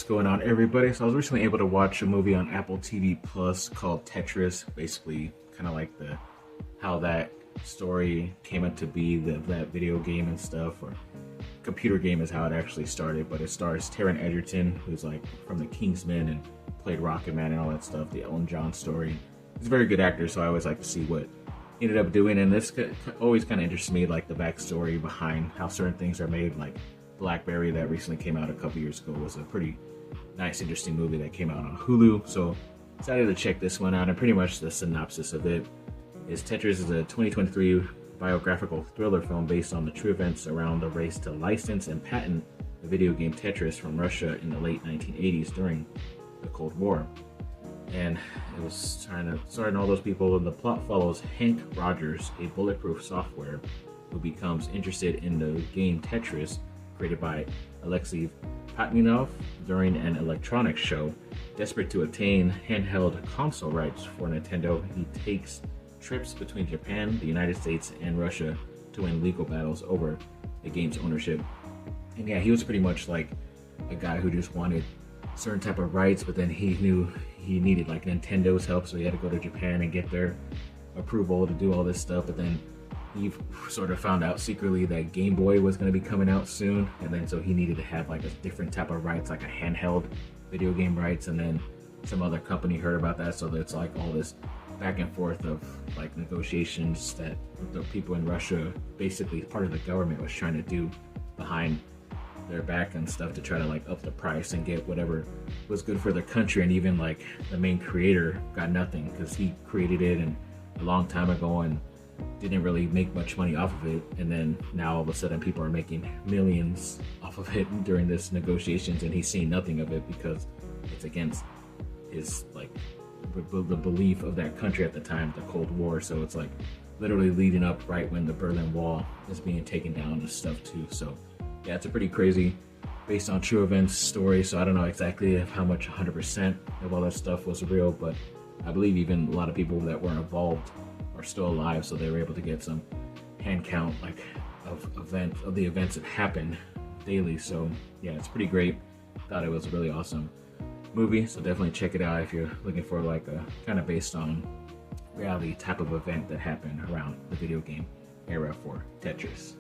going on, everybody? So I was recently able to watch a movie on Apple TV Plus called Tetris. Basically, kind of like how that story came into be, that video game and stuff, or computer game is how it actually started. But it stars Taron Egerton, who's like from the Kingsman and played Rocket Man and all that stuff. The Elton John story. He's a very good actor, so I always like to see what he ended up doing. And this always kind of interests me, like the backstory behind how certain things are made, like Blackberry that recently came out a couple years ago was a pretty nice, interesting movie that came out on Hulu. So decided to check this one out, and pretty much the synopsis of it is Tetris is a 2023 biographical thriller film based on the true events around the race to license and patent the video game Tetris from Russia in the late 1980s during the Cold War. And it was starring all those people, and the plot follows Hank Rogers, a bulletproof software who becomes interested in the game Tetris, created by Alexei Patminov during an electronics show. Desperate to obtain handheld console rights for Nintendo, he takes trips between Japan, the United States, and Russia to win legal battles over the game's ownership. And yeah, he was pretty much like a guy who just wanted certain type of rights, but then he knew he needed like Nintendo's help, so he had to go to Japan and get their approval to do all this stuff. But then he sort of found out secretly that Game Boy was going to be coming out soon, and then so he needed to have like a different type of rights, like a handheld video game rights, and then some other company heard about that, so it's like all this back and forth of like negotiations that the people in Russia, basically part of the government, was trying to do behind their back and stuff to try to like up the price and get whatever was good for the country. And even like the main creator got nothing because he created it and a long time ago and didn't really make much money off of it. And then now all of a sudden people are making millions off of it during this negotiations, and he's seen nothing of it because it's against his like the belief of that country at the time, the Cold War. So it's like literally leading up right when the Berlin Wall is being taken down and stuff too. So yeah, it's a pretty crazy, based on true events story. So I don't know exactly how much 100% of all that stuff was real, but I believe even a lot of people that were involved are still alive, so they were able to get some hand count like of the events that happen daily. So yeah, it's pretty great. Thought it was a really awesome movie, so definitely check it out if you're looking for like a kind of based on reality type of event that happened around the video game era for Tetris.